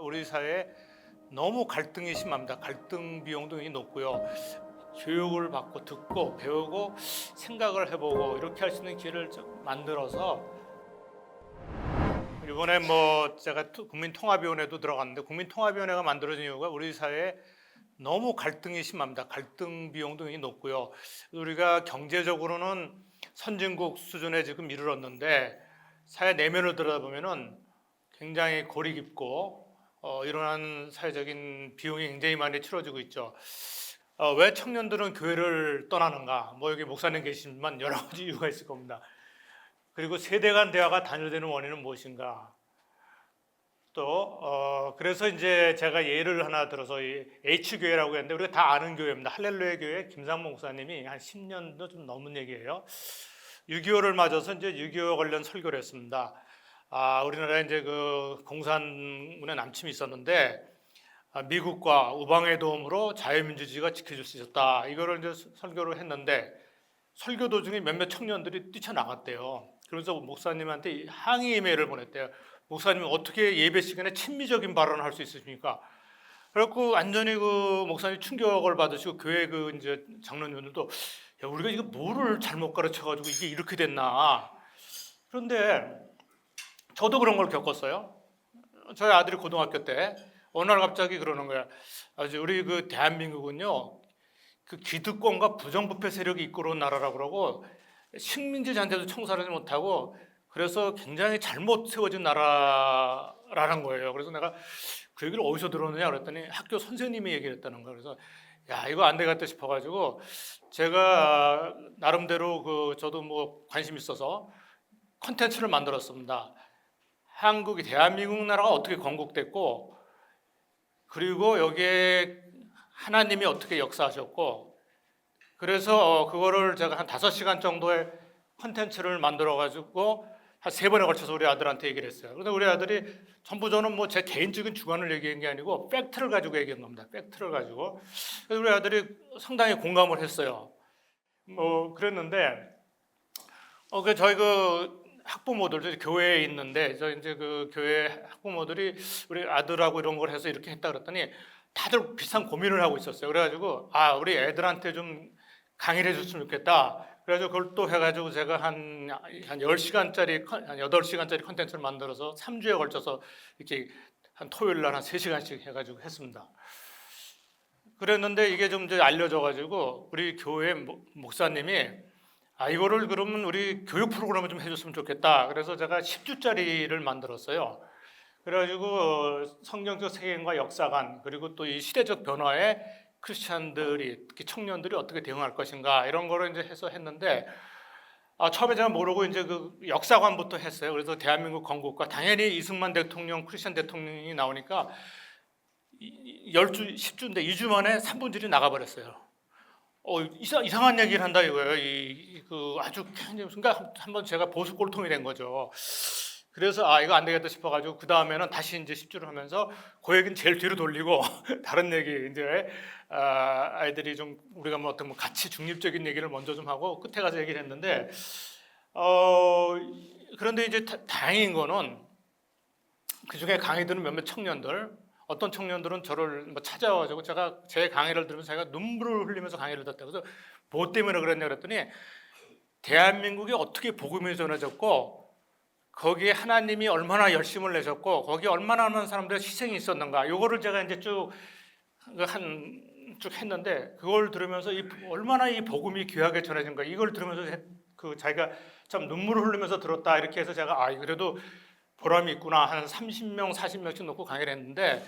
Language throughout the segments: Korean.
우리 사회에 너무 갈등이 심합니다. 갈등 비용도 굉장히 높고요. 교육을 받고 듣고 배우고 생각을 해보고 이렇게 할 수 있는 기회를 좀 만들어서 이번에 제가 국민통합위원회도 들어갔는데 국민통합위원회가 만들어진 이유가 우리 사회에 너무 갈등이 심합니다. 갈등 비용도 굉장히 높고요. 우리가 경제적으로는 선진국 수준에 지금 이르렀는데 사회 내면을 들여다보면은 굉장히 골이 깊고 일어나는 사회적인 비용이 굉장히 많이 치러지고 있죠. 왜 청년들은 교회를 떠나는가? 여기 목사님 계시지만 여러 가지 이유가 있을 겁니다. 그리고 세대 간 대화가 단절되는 원인은 무엇인가? 또 그래서 이제 제가 예를 하나 들어서 이 H교회라고 했는데 우리가 다 아는 교회입니다. 할렐루야 교회 김상봉 목사님이 한 10년도 좀 넘은 얘기예요. 6.25를 맞아서 이제 6.25 관련 설교를 했습니다. 우리나라에 이제 그 공산군의 남침이 있었는데 미국과 우방의 도움으로 자유민주주의가 지켜질 수 있었다. 이거를 이제 설교를 했는데 설교 도중에 몇몇 청년들이 뛰쳐나갔대요. 그래서 목사님한테 항의 이메일을 보냈대요. 목사님 어떻게 예배 시간에 친미적인 발언을 할 수 있으십니까? 그래갖고 완전히 그 목사님 충격을 받으시고 교회 그 이제 장로님들도 야, 우리가 이거 뭐를 잘못 가르쳐가지고 이게 이렇게 됐나? 그런데 저도 그런 걸 겪었어요. 저희 아들이 고등학교 때 어느 날 갑자기 그러는 거야. 우리 그 대한민국은요, 그 기득권과 부정부패 세력이 이끌어온 나라라고 그러고 식민지 잔재도 청산하지 못하고 그래서 굉장히 잘못 세워진 나라라는 거예요. 그래서 내가 그 얘기를 어디서 들었느냐 그랬더니 학교 선생님이 얘기를 했다는 거예요. 그래서 야 이거 안 되겠다 싶어가지고 제가 나름대로 저도 관심 있어서 컨텐츠를 만들었습니다. 한국이 대한민국 나라가 어떻게 건국됐고 그리고 여기에 하나님이 어떻게 역사하셨고 그래서 그거를 제가 한 5시간 정도의 컨텐츠를 만들어가지고 한 3번에 걸쳐서 우리 아들한테 얘기를 했어요. 그런데 우리 아들이 전부 저는 제 개인적인 주관을 얘기한 게 아니고 팩트를 가지고 얘기한 겁니다. 팩트를 가지고. 그래서 우리 아들이 상당히 공감을 했어요. 그랬는데 저희 학부모들 교회에 있는데 저 이제 그 교회 학부모들이 우리 아들하고 이런 걸 해서 이렇게 했다 그랬더니 다들 비슷한 고민을 하고 있었어요. 그래가지고 우리 애들한테 좀 강의를 해줬으면 좋겠다. 그래가지고 그걸 또 해가지고 제가 한 10시간짜리, 한 8시간짜리 컨텐츠를 만들어서 3주에 걸쳐서 이렇게 한 토요일 날 한 3시간씩 해가지고 했습니다. 그랬는데 이게 좀 이제 알려져가지고 우리 교회 목사님이 이거를 그러면 우리 교육 프로그램을 좀 해줬으면 좋겠다. 그래서 제가 10주짜리를 만들었어요. 그래가지고 성경적 세계관과 역사관 그리고 또 이 시대적 변화에 크리스찬들이 특히 청년들이 어떻게 대응할 것인가 이런 거를 이제 해서 했는데 처음에 제가 모르고 이제 그 역사관부터 했어요. 그래서 대한민국 건국과 당연히 이승만 대통령 크리스찬 대통령이 나오니까 10주인데 2주 만에 3분절이 나가버렸어요. 이상한 얘기를 한다 이거예요. 아주 순간 한번 제가 보수 꼴통이 된 거죠. 그래서 이거 안 되겠다 싶어가지고 그 다음에는 다시 이제 10주를 하면서 그 얘기는 제일 뒤로 돌리고 다른 얘기 이제 아이들이 좀 우리가 같이 중립적인 얘기를 먼저 좀 하고 끝에 가서 얘기를 했는데 그런데 이제 다행인 거는 그 중에 강의 들은 몇몇 청년들 어떤 청년들은 저를 찾아와가지고 제가 제 강의를 들으면서 제가 눈물을 흘리면서 강의를 듣다 그래서 뭐 때문에 그랬냐 그랬더니 대한민국이 어떻게 복음이 전해졌고 거기에 하나님이 얼마나 열심을 내셨고 거기에 얼마나 많은 사람들의 희생이 있었는가 요거를 제가 이제 쭉 했는데 그걸 들으면서 얼마나 이 복음이 귀하게 전해진가 이걸 들으면서 자기가 참 눈물을 흘리면서 들었다 이렇게 해서 제가 그래도 보람이 있구나 한 30명 40명씩 놓고 강의를 했는데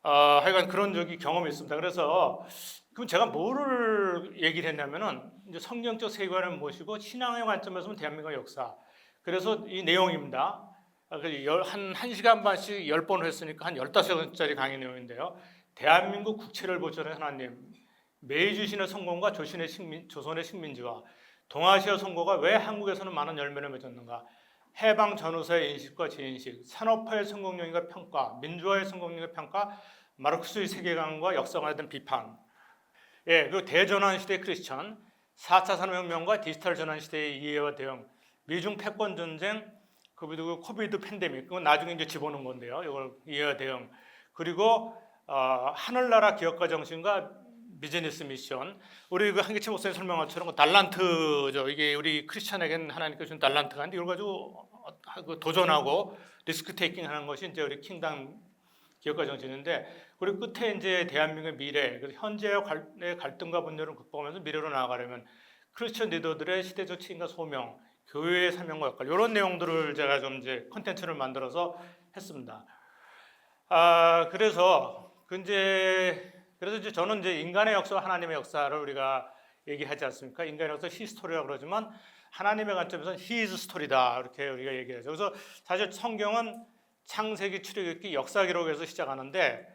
하여간 그런 경험이 있습니다. 그래서 그럼 제가 뭐를 얘기를 했냐면은 이제 성경적 세계관은 무엇이고 신앙의 관점에서는 대한민국의 역사. 그래서 이 내용입니다. 한 1시간 반씩 10번 했으니까 한 15시간짜리 강의 내용인데요. 대한민국 국채를 보존한 하나님, 메이주신의 성공과 조선의 식민지와 동아시아 선거가 왜 한국에서는 많은 열매를 맺었는가? 해방 전후사의 인식과 재인식, 산업화의 성공력과 평가, 민주화의 성공력과 평가, 마르크스의 세계관과 역사관에 대한 비판. 그리고 대전환 시대 크리스천, 4차 산업혁명과 디지털 전환 시대의 이해와 대응, 미중 패권 전쟁, 그리고 코비드 팬데믹, 그건 나중에 이제 집어넣은 건데요. 이걸 이해와 대응. 그리고 하늘나라 기업가 정신과 비즈니스 미션. 우리 그 한기치 목사님 설명한 것처럼 달란트죠. 이게 우리 크리스천에게는 하나님께서 준 달란트가 있는데 이걸 가지고 도전하고 리스크 테이킹 하는 것이 이제 우리 킹당 기업가 정신인데, 그리고 끝에 이제 대한민국의 미래, 현재의 갈등과 분열을 극복하면서 미래로 나아가려면 크리스천 리더들의 시대적 책임과 소명, 교회의 사명과 역할, 이런 내용들을 제가 좀 이제 컨텐츠를 만들어서 했습니다. 그래서 이제 저는 이제 인간의 역사와 하나님의 역사를 우리가 얘기하지 않습니까? 인간의 역사 히스토리라고 그러지만 하나님의 관점에서는 히즈 스토리다, 이렇게 우리가 얘기하죠. 그래서 사실 성경은 창세기, 출애굽기, 역사 기록에서 시작하는데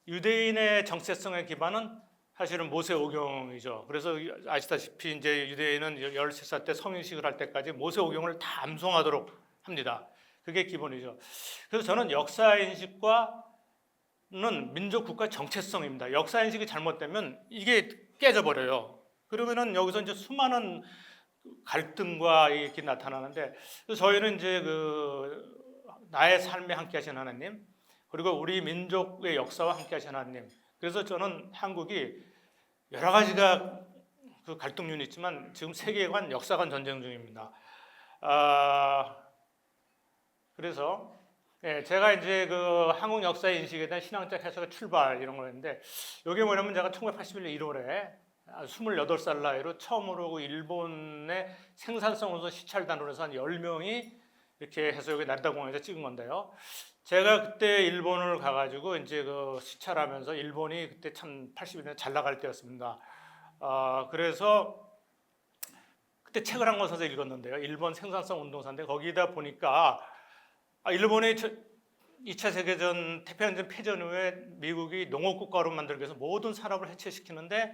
유대인의 정체성의 기반은 사실은 모세오경이죠. 그래서 아시다시피 이제 유대인은 13살 때 성인식을 할 때까지 모세오경을 다 암송하도록 합니다. 그게 기본이죠. 그래서 저는 역사인식과는 민족 국가 정체성입니다. 역사인식이 잘못되면 이게 깨져버려요. 그러면은 여기서 이제 수많은 갈등과 이렇게 나타나는데, 저희는 이제 나의 삶에 함께하신 하나님, 그리고 우리 민족의 역사와 함께하신 하나님. 그래서 저는 한국이 여러 가지가 그 갈등 요인이 있지만 지금 세계관, 역사관 전쟁 중입니다. 그래서 제가 이제 한국 역사 인식에 대한 신앙적 해석의 출발 이런 거였는데, 이게 뭐냐면 제가 1981년 1월에 28살 나이로 처음으로 일본의 생산성 우선 시찰단으로서 한 10명이 이렇게 해서 여기 나리다공원에서 찍은 건데요. 제가 그때 일본을 가가지고 이제 시찰하면서, 일본이 그때 참 80년대 잘 나갈 때였습니다. 그래서 그때 책을 한 권 사서 읽었는데요. 일본 생산성 운동사인데 거기다 보니까 일본의 2차 세계전 태평양전 패전 후에 미국이 농업국가로 만들기 위해서 모든 산업을 해체시키는데,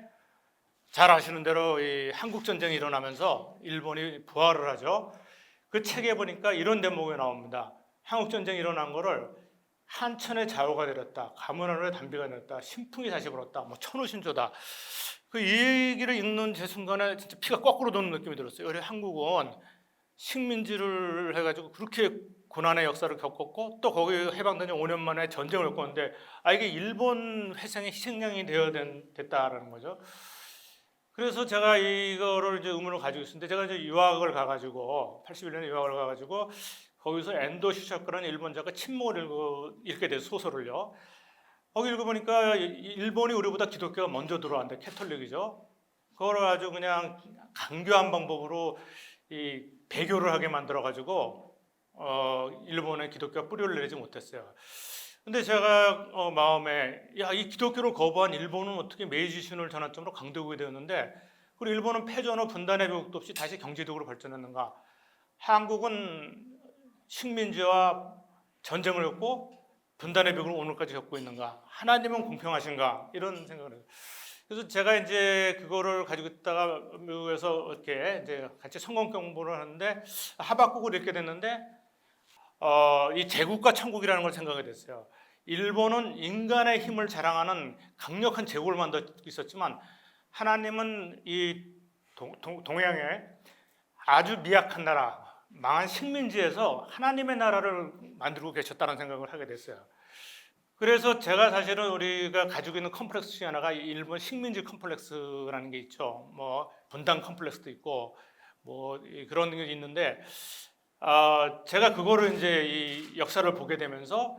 잘 아시는 대로 이 한국전쟁이 일어나면서 일본이 부활을 하죠. 그 책에 보니까 이런 대목이 나옵니다. 한국전쟁이 일어난 거를 한천의 자오가 내렸다, 가문하루의 단비가 내렸다, 신풍이 다시 불었다, 뭐 천우신조다. 이 얘기를 읽는 제 순간에 진짜 피가 거꾸로 도는 느낌이 들었어요. 그래서 한국은 식민지를 해가지고 그렇게 고난의 역사를 겪었고, 또 거기 해방된 지 5년 만에 전쟁을 겪었는데 이게 일본 회생의 희생양이 됐다라는 거죠. 그래서 제가 이거를 이제 의문을 가지고 있었는데, 제가 이제 유학을 가가지고 81년에 유학을 가가지고 거기서 엔도 시샤코라는 일본 작가 침묵을 읽게 돼서 소설을요. 거기 읽어보니까 일본이 우리보다 기독교가 먼저 들어왔는데, 캐톨릭이죠. 그걸 아주 그냥 강교한 방법으로 이 배교를 하게 만들어가지고 일본의 기독교가 뿌리를 내리지 못했어요. 근데 제가 마음에 이 기독교를 거부한 일본은 어떻게 메이지 신을 전환점으로 강대국이 되었는데, 그리고 일본은 패전 후 분단의 비극도 없이 다시 경제적으로 발전했는가? 한국은 식민지와 전쟁을 겪고 분단의 비극을 오늘까지 겪고 있는가? 하나님은 공평하신가? 이런 생각을 해요. 그래서 제가 이제 그거를 가지고 있다가 미국에서 이렇게 이제 같이 성경 공부를 하는데 하박국을 읽게 됐는데, 이 제국과 천국이라는 걸 생각하게 됐어요. 일본은 인간의 힘을 자랑하는 강력한 제국을 만들고 있었지만, 하나님은 이 동양의 아주 미약한 나라, 망한 식민지에서 하나님의 나라를 만들고 계셨다는 생각을 하게 됐어요. 그래서 제가 사실은 우리가 가지고 있는 컴플렉스 중에 하나가 일본 식민지 컴플렉스라는 게 있죠. 뭐 분단 컴플렉스도 있고 뭐 그런 게 있는데, 제가 그거를 이제 이 역사를 보게 되면서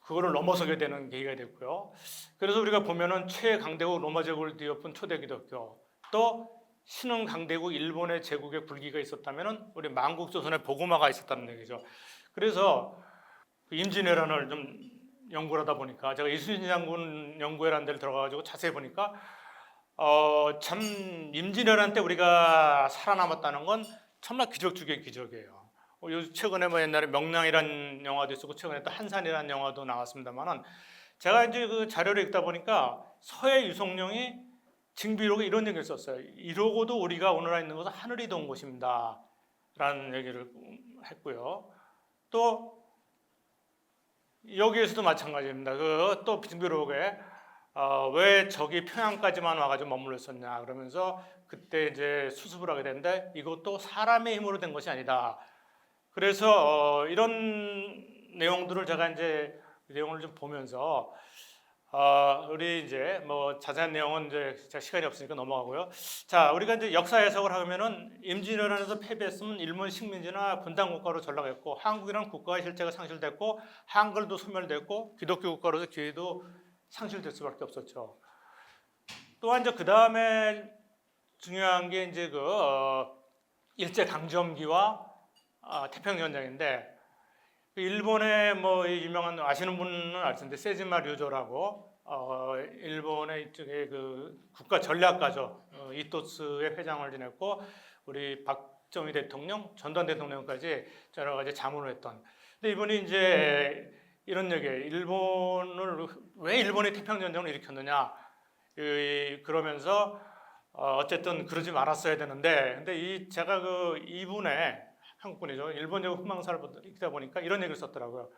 그거를 넘어서게 되는 계기가 됐고요. 그래서 우리가 보면은 최강대국 로마 제국을 뒤엎은 초대 기독교, 또 신흥 강대국 일본의 제국의 불기가 있었다면은 우리 만국조선의 복음화가 있었다는 얘기죠. 그래서 임진왜란을 좀 연구를 하다 보니까, 제가 이순신 장군 연구회라는 데를 들어가가지고 자세히 보니까 참 임진왜란 때 우리가 살아남았다는 건 정말 기적 중의 기적이에요. 최근에 뭐 옛날에 명량이라는 영화도 있었고 최근에 또 한산이라는 영화도 나왔습니다만은, 제가 이제 그 자료를 읽다 보니까 서해 유성룡이 징비록에 이런 얘기를 썼어요. 이러고도 우리가 오늘날 있는 것은 하늘이 도운 곳입니다 라는 얘기를 했고요. 또 여기에서도 마찬가지입니다. 또 징비록에 왜 적이 평양까지만 와가지고 머물러 있었냐 그러면서 그때 이제 수습을 하게 되는데, 이것도 사람의 힘으로 된 것이 아니다. 그래서 이런 내용들을 제가 이제 이 내용을 좀 보면서 우리 이제 뭐 자세한 내용은 이제 제가 시간이 없으니까 넘어가고요. 자, 우리가 이제 역사 해석을 하면은 임진왜란에서 패배했으면 일본 식민지나 분단 국가로 전락했고 한국이라는 국가의 실제가 상실됐고 한글도 소멸됐고 기독교 국가로서 기회도 상실될 수밖에 없었죠. 또한 이제 그 다음에 중요한 게 이제 그 일제 강점기와 태평양 전쟁인데. 일본의 뭐 유명한 아시는 분은 알 텐데 세지마 류조라고 일본의 이쪽에 그 국가 전략가죠. 이토스의 회장을 지냈고 우리 박정희 대통령, 전두환 대통령까지 여러 가지 자문을 했던. 근데 이분이 이제 이런 얘기예요. 왜 일본이 태평양 전쟁을 일으켰느냐? 그러면서 어쨌든 그러지 말았어야 되는데, 근데 제가 이분의 한국분이죠. 일본적 흥망사를 읽다 보니까 이런 얘기를 썼더라고요.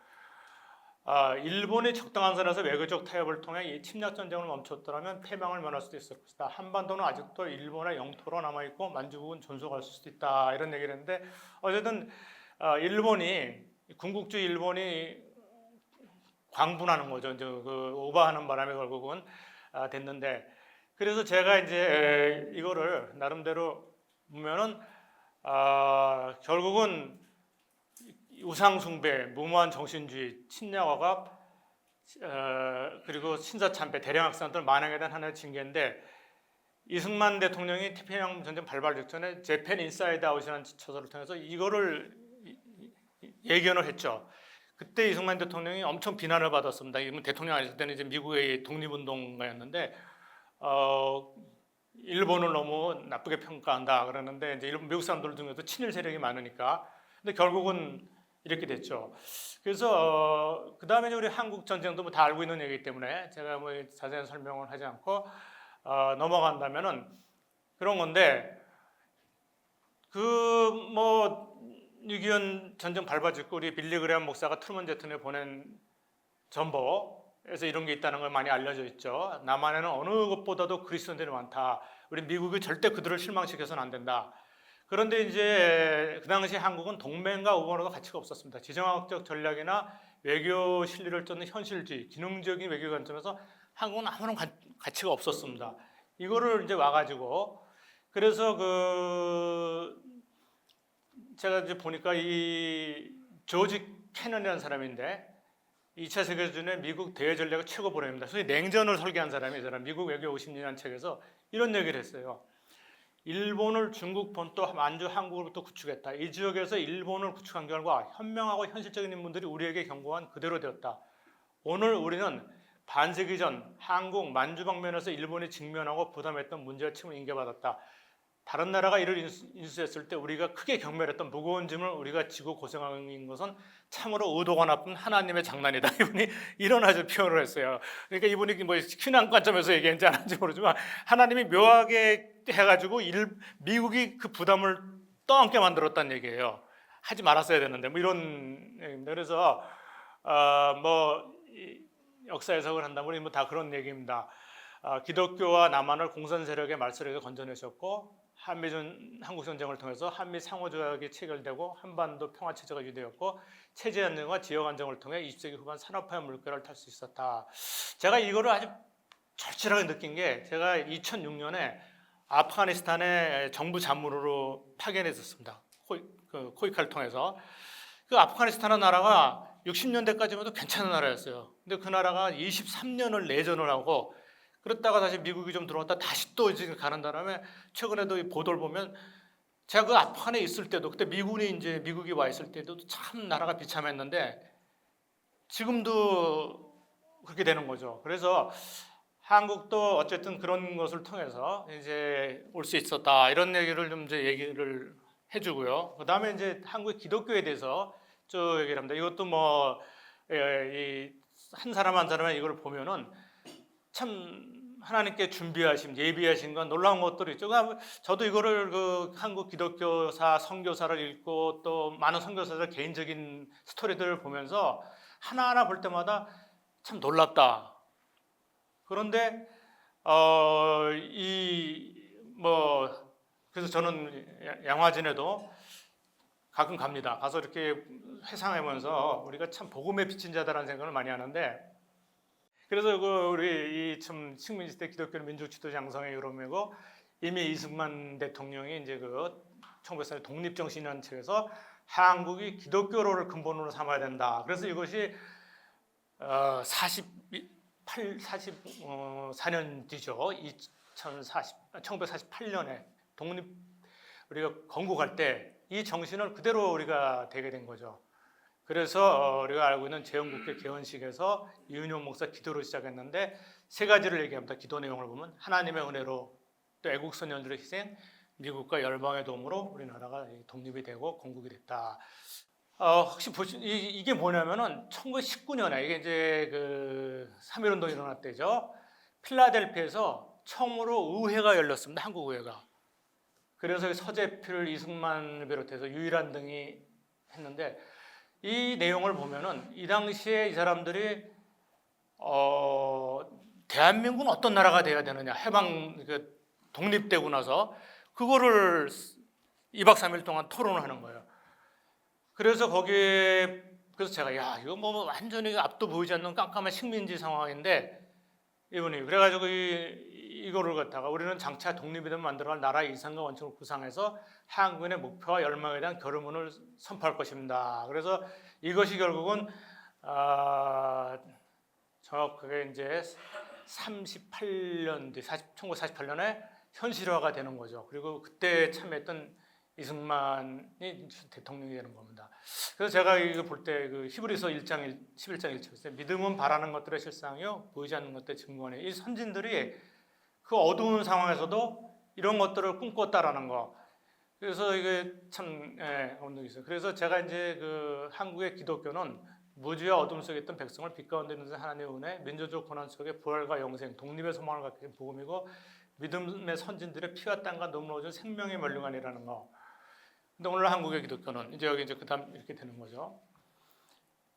일본이 적당한 선에서 외교적 타협을 통해 이 침략 전쟁을 멈췄더라면 패망을 면할 수도 있을 것이다. 한반도는 아직도 일본의 영토로 남아 있고 만주국은 존속할 수도 있다. 이런 얘기를 했는데 어쨌든 군국주의 일본이 광분하는 거죠. 이제 그 오버하는 바람에 결국은 됐는데 그래서 제가 이제 이거를 나름대로 보면은. 결국은 우상숭배, 무모한 정신주의, 침략화가 그리고 신사참배, 대량학살들 만행에 대한 하나의 징계인데 이승만 대통령이 태평양 전쟁 발발 직전에 재팬 인사이드 아웃이라는 저서를 통해서 이거를 예견을 했죠. 그때 이승만 대통령이 엄청 비난을 받았습니다. 이분 대통령 아닐 때는 이제 미국의 독립운동가였는데 일본을 너무 나쁘게 평가한다 그러는데 이제 미국 사람들 중에도 친일 세력이 많으니까 근데 결국은 이렇게 됐죠. 그래서 그 다음에 우리 한국 전쟁도 뭐 다 알고 있는 얘기이기 때문에 제가 뭐 자세한 설명을 하지 않고 넘어간다면은 그런 건데 그 뭐 6.25 전쟁 발발 직후 우리 빌리 그레엄 목사가 트루먼 대통령에 보낸 전보에서 이런 게 있다는 걸 많이 알려져 있죠. 남한에는 어느 것보다도 그리스도인들이 많다. 우리 미국이 절대 그들을 실망시켜서는 안 된다. 그런데 이제 그 당시 한국은 동맹과 우호가 가치가 없었습니다. 지정학적 전략이나 외교 실리를 쫓는 현실주의, 기능적인 외교 관점에서 한국은 아무런 가치가 없었습니다. 이거를 이제 와가지고 그래서 제가 이제 보니까 이 조지 캐넌이라는 사람인데 2차 세계대전에 미국 대외 전략의 최고 보람입니다. 소위 냉전을 설계한 사람이 미국 외교 50년이라는 책에서 이런 얘기를 했어요. 일본을 중국, 본토, 만주, 한국으로부터 구축했다. 이 지역에서 일본을 구축한 결과 현명하고 현실적인 인물들이 우리에게 경고한 그대로 되었다. 오늘 우리는 반세기 전 한국, 만주 방면에서 일본이 직면하고 부담했던 문제와 책임을 인계받았다. 다른 나라가 이를 인수했을 때 우리가 크게 경멸했던 무거운 짐을 우리가 지고 고생하는 것은 참으로 의도가 나쁜 하나님의 장난이다. 이분이 이런 아주 표현을 했어요. 그러니까 이분이 뭐 신앙 관점에서 얘기했는지 안 하는지 모르지만 하나님이 묘하게 해가지고 미국이 그 부담을 떠안게 만들었다는 얘기예요. 하지 말았어야 되는데 뭐 이런 얘기입니다. 그래서 뭐 역사 해석을 한다면 뭐 다 그런 얘기입니다. 기독교와 남한을 공산 세력의 말소력에 건져내셨고 한국 전쟁을 통해서 한미 상호조약이 체결되고 한반도 평화 체제가 유지되었고 체제 안정과 지역 안정을 통해 20세기 후반 산업화의 물결을 탈 수 있었다. 제가 이거를 아주 절실하게 느낀 게 제가 2006년에 아프가니스탄에 정부 자문으로 파견했었습니다. 코이카를 통해서 그 아프가니스탄은 나라가 60년대까지만 해도 괜찮은 나라였어요. 근데 그 나라가 23년을 내전을 하고 그랬다가 다시 미국이 좀 들어왔다 다시 또 지금 가는 다음에 최근에도 이 보도를 보면 제가 그 아프간에 있을 때도 그때 미국이 와 있을 때도 참 나라가 비참했는데 지금도 그렇게 되는 거죠. 그래서 한국도 어쨌든 그런 것을 통해서 이제 올 수 있었다 이런 얘기를 좀 이제 얘기를 해주고요. 그 다음에 이제 한국 기독교에 대해서 쭉 얘기를 합니다. 이것도 뭐 한 사람 한 사람의 이걸 보면은 참 하나님께 준비하신 예비하신 건 놀라운 것들이 있죠. 저도 이거를 그 한국 기독교사 선교사를 읽고 또 많은 선교사들 개인적인 스토리들을 보면서 하나하나 볼 때마다 참 놀랍다. 그런데 그래서 저는 양화진에도 가끔 갑니다. 가서 이렇게 회상하면서 우리가 참 복음에 비친 자다라는 생각을 많이 하는데, 그래서 우리 이 참 식민지 때 기독교 민족 지도 양성의 여론이고 이미 이승만 대통령이 이제 1900년대 독립정신이라는 책에서 한국이 기독교를 근본으로 삼아야 된다. 그래서 이것이 44년 뒤죠. 1948년에 독립 우리가 건국할 때 이 정신을 그대로 우리가 되게 된 거죠. 그래서 우리가 알고 있는 제헌국회 개헌식에서 이은용 목사 기도로 시작했는데 세 가지를 얘기합니다. 기도 내용을 보면 하나님의 은혜로 또 애국 선열들의 희생, 미국과 열방의 도움으로 우리나라가 독립이 되고 건국이 됐다. 혹시 이게 뭐냐면은 1919년에 이게 이제 3.1 운동이 일어날 때죠. 필라델피아에서 처음으로 의회가 열렸습니다. 한국 의회가. 그래서 서재필, 이승만을 비롯해서 유일한 등이 했는데 이 내용을 보면은 이 당시에 이 사람들이 대한민국은 어떤 나라가 돼야 되느냐, 해방 독립되고 나서 그거를 2박 3일 동안 토론을 하는 거예요. 그래서 그래서 제가 이거 뭐 완전히 앞도 보이지 않는 깜깜한 식민지 상황인데 이분이 그래가지고 이거를 갖다가 우리는 장차 독립이 되면 만들어갈 나라의 이상과 원칙을 구상해서 한국인의 목표와 열망에 대한 결의문을 선포할 것입니다. 그래서 이것이 결국은 정확하게 이제 38년 뒤 1948년에 현실화가 되는 거죠. 그리고 그때 참여했던 이승만이 대통령이 되는 겁니다. 그래서 제가 이거 볼 때 히브리서 1장 11장 1절에 믿음은 바라는 것들의 실상이요 보이지 않는 것들의 증거네. 이 선진들이 그 어두운 상황에서도 이런 것들을 꿈꿨다라는 거. 그래서 이게 참 감동이 있어요. 그래서 제가 이제 한국의 기독교는 무지와 어둠 속에 있던 백성을 빛 가운데 있는 하나님의 은혜, 민주적 고난 속에 부활과 영생, 독립의 소망을 갖게 된 복음이고 믿음의 선진들의 피와 땀과 눈물 얻은 생명의 면류관이라는 거. 근데 오늘 한국의 기독교는 이제 여기 이제 그다음 이렇게 되는 거죠.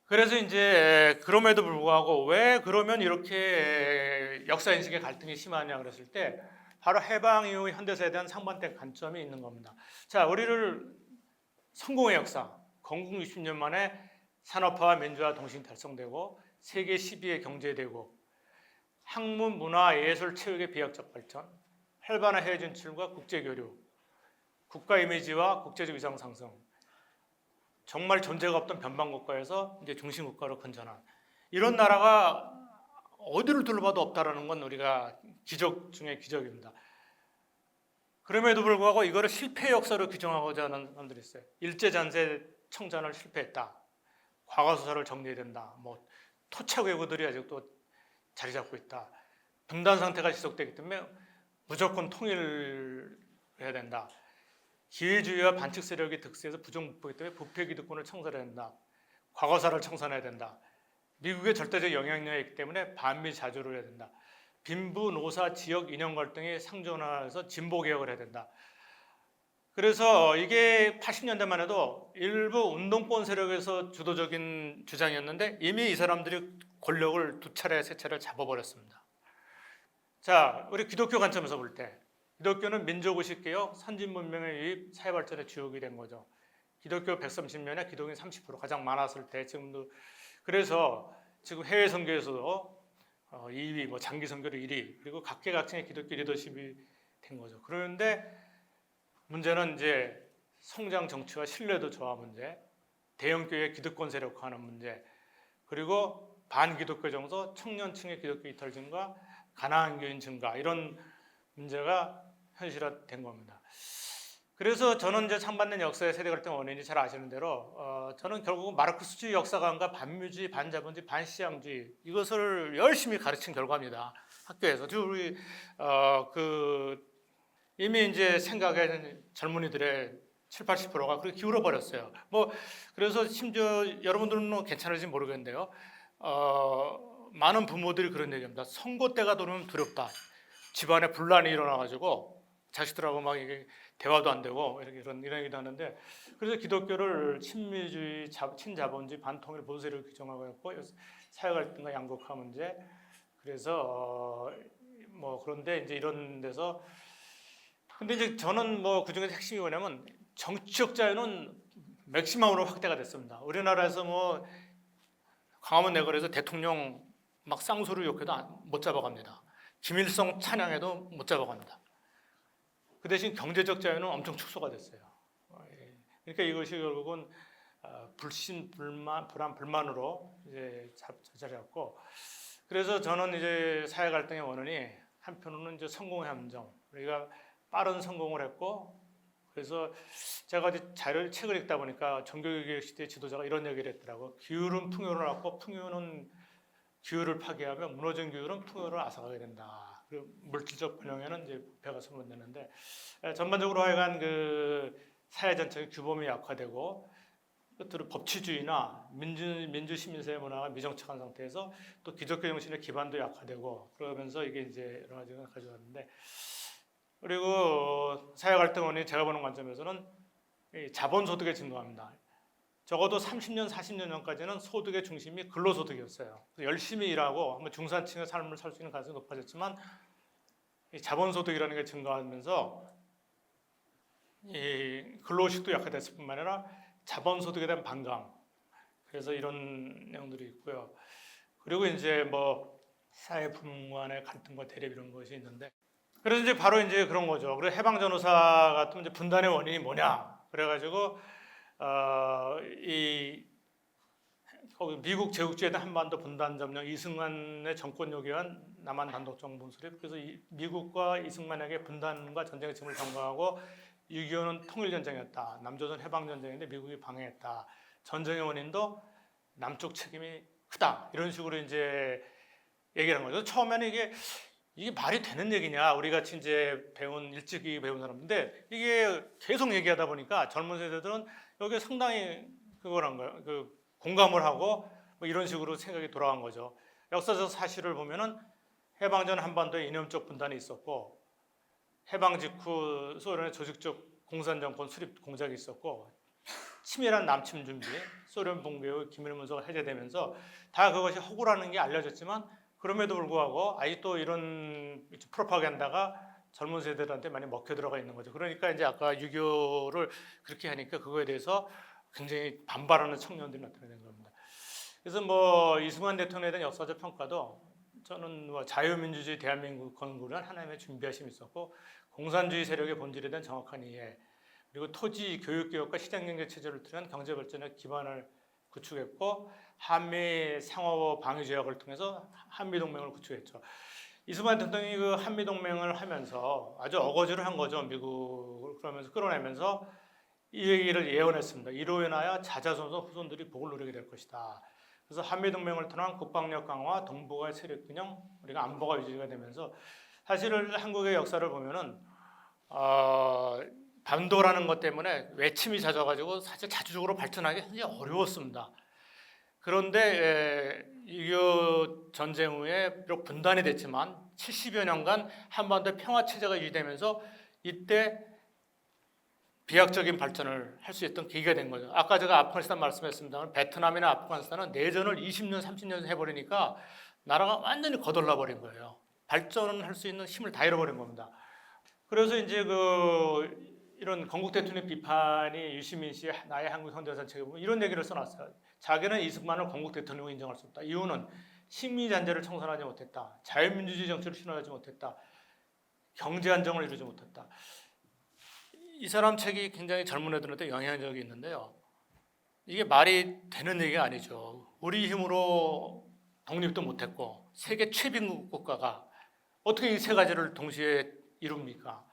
그래서 이제 그럼에도 불구하고 왜 그러면 이렇게 역사 인식의 갈등이 심하냐 그랬을 때 바로 해방 이후 현대사에 대한 상반된 관점이 있는 겁니다. 자, 우리를 성공의 역사, 건국 60년 만에 산업화와 민주화 동시에 달성되고 세계 10위의 경제대국, 학문, 문화, 예술, 체육의 비약적 발전, 활발한 해외 진출과 국제교류, 국가 이미지와 국제적 위상 상승, 정말 존재가 없던 변방국가에서 이제 중심국가로 건전한 이런 나라가 어디를 둘러봐도 없다라는 건 우리가 기적 중에 기적입니다. 그럼에도 불구하고 이거를 실패 역사로 규정하고자 하는 사람들이 있어요. 일제잔세 청산을 실패했다. 과거수사를 정리해야 된다. 뭐 토착 외구들이 아직도 자리 잡고 있다. 분단 상태가 지속되기 때문에 무조건 통일을 해야 된다. 기회주의와 반칙 세력이 득세해서 부정부패이기 때문에 부패 기득권을 청산해야 된다. 과거사를 청산해야 된다. 미국의 절대적 영향력이 있기 때문에 반미 자주를 해야 된다. 빈부, 노사, 지역, 이념 갈등이 상존하여서 진보 개혁을 해야 된다. 그래서 이게 80년대만 해도 일부 운동권 세력에서 주도적인 주장이었는데 이미 이 사람들이 권력을 두 차례, 세 차례 잡아버렸습니다. 자, 우리 기독교 관점에서 볼 때 기독교는 민족의식 개혁, 선진 문명의 유입, 사회 발전의 주역이 된 거죠. 기독교 130년에 기독인 30% 가장 많았을 때 지금도 그래서 지금 해외 선교에서도 2위, 뭐 장기 선교로 1위, 그리고 각계각층의 기독교 리더십이 된 거죠. 그런데 문제는 이제 성장 정치와 신뢰도 저하 문제, 대형교회 기득권 세력화하는 문제, 그리고 반기독교 정서, 청년층의 기독교 이탈 증가, 가난한 교인 증가 이런 문제가 현실화된 겁니다. 그래서 저는 이제 상반된 역사의 세대 갈등 원인이 잘 아시는 대로 저는 결국은 마르크스주의 역사관과 반미주의, 반자본주의, 반시장주의 이것을 열심히 가르친 결과입니다. 학교에서 우리 이미 이제 생각에 젊은이들의 7, 80%가 그렇게 기울어 버렸어요. 뭐 그래서 심지어 여러분들은 뭐 괜찮을지 모르겠는데요. 많은 부모들이 그런 얘기합니다. 선거 때가 되면 두렵다. 집안에 분란이 일어나가지고 자식들하고 막 이게 대화도 안 되고 이런 얘기도 하는데 그래서 기독교를 친미주의, 친자본주의, 반통일 보수세력을 규정하고 있고 사회 갈등과 양극화 문제 그래서 뭐 그런데 이제 이런 데서 근데 이제 저는 뭐 그중에 핵심이 뭐냐면 정치적 자유는 맥시멈으로 확대가 됐습니다. 우리나라에서 뭐 광화문 내거리에서 대통령 막 쌍수로 욕해도 못 잡아갑니다. 김일성 찬양해도 못 잡아갑니다. 그 대신 경제적 자유는 엄청 축소가 됐어요. 그러니까 이것이 결국은 불신, 불만, 불안, 불만으로 이제 자리했고, 그래서 저는 이제 사회 갈등의 원인이 한편으로는 이제 성공의 함정, 우리가 빠른 성공을 했고, 그래서 제가 이제 책을 읽다 보니까 종교개혁 시대 지도자가 이런 얘기를 했더라고. 기울은 풍요를 얻고 풍요는 기울을 파괴하며 무너진 기울은 풍요를 앗아가게 된다. 그리고 물질적 번영에는 이제 부패가 소문되는데, 전반적으로 하여간 그 사회 전체의 규범이 약화되고 끝으로 법치주의나 민주 시민사회 문화가 미정착한 상태에서 또 기독교 정신의 기반도 약화되고 그러면서 이게 이제 여러 가지가 가져왔는데, 그리고 사회 갈등 원인이 제가 보는 관점에서는 자본소득의 증가입니다. 적어도 30년, 40년 전까지는 소득의 중심이 근로소득이었어요. 열심히 일하고 중산층의 삶을 살 수 있는 가능성이 높아졌지만 이 자본소득이라는 게 증가하면서 이 근로의식도 약화됐을 뿐만 아니라 자본소득에 대한 반감, 그래서 이런 내용들이 있고요. 그리고 이제 뭐 사회 분간의 갈등과 대립 이런 것이 있는데, 그래서 이제 바로 이제 그런 거죠. 그래서 해방 전후사 같은 이제 분단의 원인이 뭐냐? 그래가지고 거기 미국 제국주의에 대한 한반도 분단 점령, 이승만의 정권 요구한 남한 단독 정부 수립. 그래서 미국과 이승만에게 분단과 전쟁의 책임을 전가하고 6.25는 통일전쟁이었다. 남조선 해방전쟁인데 미국이 방해했다. 전쟁의 원인도 남쪽 책임이 크다. 이런 식으로 이제 얘기를 한 거죠. 처음에는 이게 말이 되는 얘기냐, 우리 같이 이제 일찍이 배운 사람인데 이게 계속 얘기하다 보니까 젊은 세대들은 여기에 상당히 그거란 거예요. 그 공감을 하고 뭐 이런 식으로 생각이 돌아간 거죠. 역사적 사실을 보면은 해방 전 한반도에 이념적 분단이 있었고, 해방 직후 소련의 조직적 공산 정권 수립 공작이 있었고, 치밀한 남침 준비, 소련 붕괴의 기밀 문서가 해제되면서 다 그것이 허구라는 게 알려졌지만, 그럼에도 불구하고 아직도 이런 프로파간다가 젊은 세대들한테 많이 먹혀 들어가 있는 거죠. 그러니까 이제 아까 6.25를 그렇게 하니까 그거에 대해서 굉장히 반발하는 청년들이 나타나는 겁니다. 그래서 뭐 이승만 대통령에 대한 역사적 평가도 저는 뭐 자유민주주의 대한민국 건국을 위한 하나님의 준비하심이 있었고, 공산주의 세력의 본질에 대한 정확한 이해, 그리고 토지, 교육개혁과 시장경제 체제를 통한 경제발전의 기반을 구축했고, 한미 상호 방위 조약을 통해서 한미 동맹을 구축했죠. 이승만 대통령이 그 한미 동맹을 하면서 아주 어거지를 한 거죠. 미국을 그러면서 끌어내면서 이 얘기를 예언했습니다. 이로 인하여 자자손손 후손들이 복을 누리게 될 것이다. 그래서 한미 동맹을 통한 국방력 강화, 동북아의 세력 균형, 우리가 안보가 유지가 되면서, 사실은 한국의 역사를 보면은 반도라는 것 때문에 외침이 잦아가지고 사실 자주적으로 발전하기 굉장히 어려웠습니다. 그런데 6.25 전쟁 후에 비록 분단이 됐지만 70여 년간 한반도 평화 체제가 유지되면서 이때 비약적인 발전을 할 수 있던 계기가 된 거죠. 아까 제가 아프가니스탄 말씀했습니다만 베트남이나 아프가니스탄은 내전을 20년, 30년 해버리니까 나라가 완전히 거덜나 버린 거예요. 발전할 수 있는 힘을 다 잃어버린 겁니다. 그래서 이제 이런 건국 대통령 비판이 유시민 씨 나의 한국 현대사 책에 보면 이런 얘기를 써놨어요. 자기는 이승만을 건국 대통령으로 인정할 수 없다. 이유는 식민 잔재를 청산하지 못했다. 자유민주주의 정치를 실현하지 못했다. 경제 안정을 이루지 못했다. 이 사람 책이 굉장히 젊은 애들한테 영향력이 있는데요. 이게 말이 되는 얘기가 아니죠. 우리 힘으로 독립도 못했고 세계 최빈국 국가가 어떻게 이 세 가지를 동시에 이룹니까?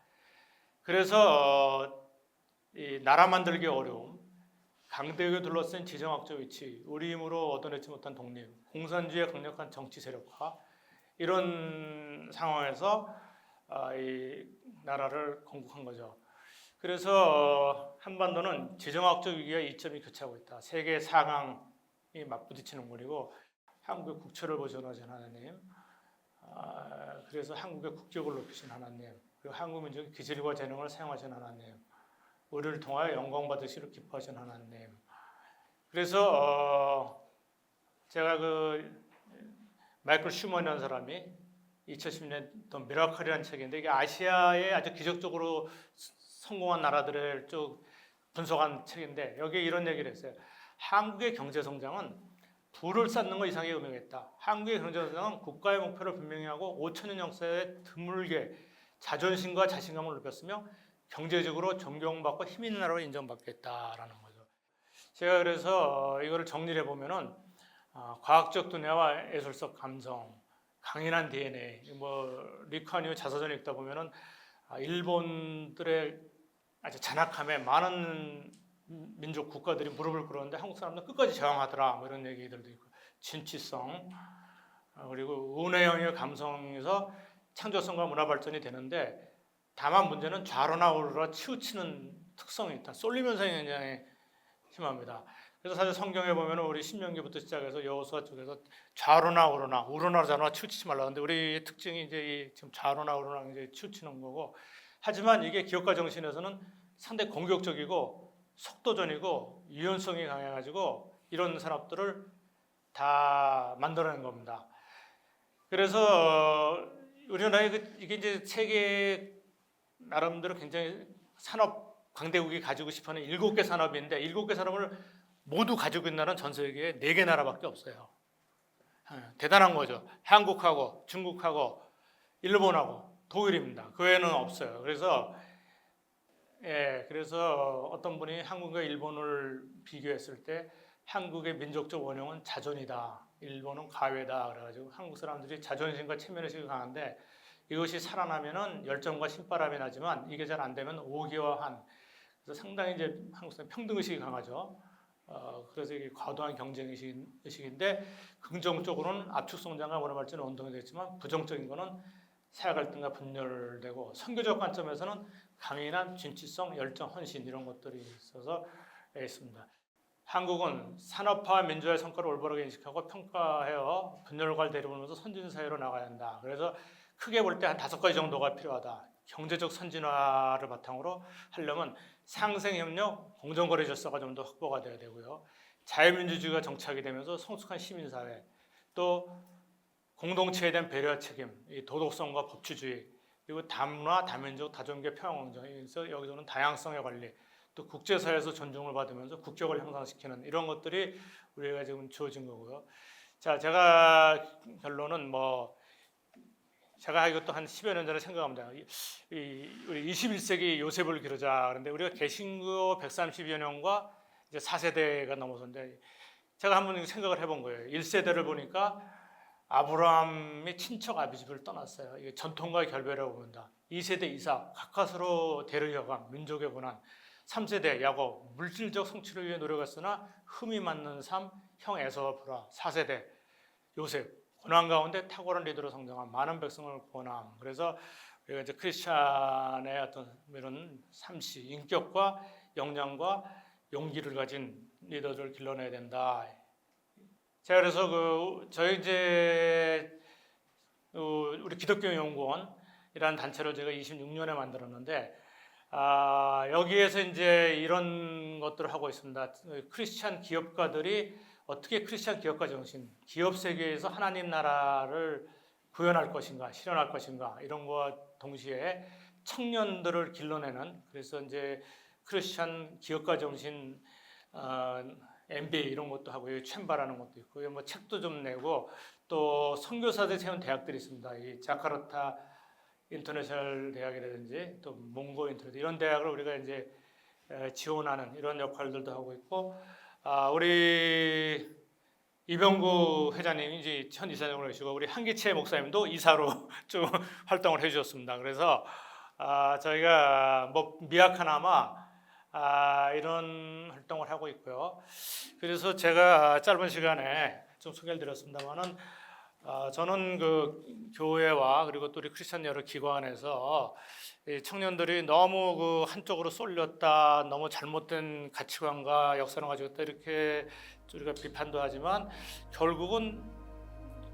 그래서 이 나라 만들기 어려움, 강대국에 둘러싼 지정학적 위치, 우리 힘으로 얻어내지 못한 독립, 공산주의의 강력한 정치 세력화, 이런 상황에서 이 나라를 건국한 거죠. 그래서 한반도는 지정학적 위기와 이점이 교차하고 있다. 세계 4강이 맞부딪히는 거리고, 한국의 국처를 보존하신 하나님, 그래서 한국의 국격을 높이신 하나님, 그리고 한국 민족의 기질과 재능을 사용하신 하나님, 우리를 통하여 영광 받으시기를 기뻐하신 하나님. 그래서 제가 마이클 슈먼이라는 사람이 2010년 더 미라클이라는 책인데, 이게 아시아의 아주 기적적으로 성공한 나라들을 쭉 분석한 책인데 여기에 이런 얘기를 했어요. 한국의 경제 성장은 부를 쌓는 것 이상의 의미가 있다. 한국의 경제 성장은 국가의 목표를 분명히 하고 5천년 역사에 드물게 자존심과 자신감을 높였으며 경제적으로 존경받고 힘 있는 나라로 인정받겠다라는 거죠. 제가 그래서 이거를 정리를 해보면은 과학적 두뇌와 예술적 감성, 강인한 DNA, 리카니오 자서전 읽다 보면은 일본들의 아주 잔악함에 많은 민족 국가들이 무릎을 꿇었는데 한국 사람들은 끝까지 저항하더라. 이런 얘기들도 있고, 진취성, 그리고 은혜형의 감성에서 창조성과 문화 발전이 되는데, 다만 문제는 좌로나 우로로 치우치는 특성이 있다. 쏠리면서의 현상이 심합니다. 그래서 사실 성경에 보면 우리 신명기부터 시작해서 여호수아 쪽에서 좌로나 우로나 좌로나 치우치지 말라. 근데 우리의 특징이 이제 지금 좌로나 우로나 이제 치우치는 거고, 하지만 이게 기업가 정신에서는 상당히 공격적이고 속도전이고 유연성이 강해가지고 이런 산업들을 다 만들어낸 겁니다. 그래서 우리나라의 이게 이제 세계 나름대로 굉장히 산업 강대국이 가지고 싶어하는 7개 산업인데 7개 산업을 모두 가지고 있는 나라는 전 세계에 4개 나라밖에 없어요. 대단한 거죠. 한국하고 중국하고 일본하고 독일입니다. 그 외에는 없어요. 그래서 어떤 분이 한국과 일본을 비교했을 때 한국의 민족적 원형은 자존이다, 일본은 가외다. 그래가지고 한국 사람들이 자존심과 체면의식이 강한데 이것이 살아나면은 열정과 신바람이 나지만 이게 잘 안 되면 오기와 한. 그래서 상당히 이제 한국 사람 평등의식이 강하죠. 그래서 이게 과도한 경쟁의식인데 긍정적으로는 압축 성장과 문화 발전의 원동이 되겠지만 부정적인 거는 사회 갈등과 분열되고 선교적 관점에서는 강인한 진취성, 열정, 헌신 이런 것들이 있어서 있습니다. 한국은 산업화 민주화의 성과를 올바르게 인식하고 평가하여 분열과를 데려오면서 선진사회로 나가야 한다. 그래서 크게 볼 때 한 5가지 정도가 필요하다. 경제적 선진화를 바탕으로 하려면 상생협력, 공정거래 질서가 좀 더 확보가 돼야 되고요. 자유민주주의가 정착이 되면서 성숙한 시민사회, 또 공동체에 대한 배려와 책임, 이 도덕성과 법치주의, 그리고 다문화, 다민족, 다종교 평화공정, 그래서 여기서는 다양성의 관리, 또 국제사회에서 존중을 받으면서 국격을 향상시키는 이런 것들이 우리가 지금 주어진 거고요. 자, 제가 결론은 제가 이것도 한 10여 년 전에 생각합니다. 우리 21세기 요셉을 기르자. 그런데 우리가 개신교 132여 년과 이제 4세대가 넘어서는데 제가 한번 생각을 해본 거예요. 1세대를 보니까 아브라함이 친척 아비집을 떠났어요. 이게 전통과의 결별이라고 본다. 2세대 이삭, 가까스로 대를 이어간 민족의 고난. 3세대 야곱, 물질적 성취를 위해 노력했으나 흠이 맞는 삶, 형 에서와 브라. 4세대 요셉, 고난 가운데 탁월한 리더로 성장한 많은 백성을 구원함. 그래서 우리가 이제 크리스찬의 어떤 이런 삶씨, 인격과 역량과 용기를 가진 리더들을 길러내야 된다. 제가 그래서 저희 이제 우리 기독교연구원이라는 단체를 제가 26년에 만들었는데 여기에서 이제 이런 것들을 하고 있습니다. 크리스찬 기업가들이 어떻게 크리스찬 기업가 정신, 기업 세계에서 하나님 나라를 구현할 것인가, 실현할 것인가 이런 것과 동시에 청년들을 길러내는, 그래서 이제 크리스찬 기업가 정신 MBA 이런 것도 하고 여기 챔바라는 것도 있고 책도 좀 내고 또 선교사들 세운 대학들이 있습니다. 이 자카르타 인터내셔널 대학이라든지 또 몽고 인터넷 이런 대학을 우리가 이제 지원하는 이런 역할들도 하고 있고 우리 이병구 회장님이 이제 현 이사장으로 계시고 우리 한기채 목사님도 이사로 좀 활동을 해주셨습니다. 그래서 저희가 미약하나마 이런 활동을 하고 있고요. 그래서 제가 짧은 시간에 좀 소개를 드렸습니다만은 저는 그 교회와 그리고 또 우리 크리스천 여러 기관에서 청년들이 너무 그 한쪽으로 쏠렸다, 너무 잘못된 가치관과 역사를 가지고 있다 이렇게 우리가 비판도 하지만 결국은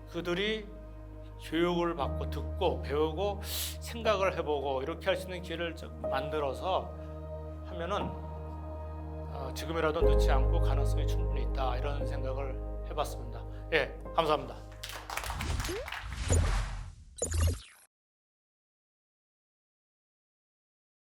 그들이 교육을 받고 듣고 배우고 생각을 해보고 이렇게 할 수 있는 기회를 만들어서 하면은 지금이라도 늦지 않고 가능성이 충분히 있다 이런 생각을 해봤습니다. 예, 감사합니다.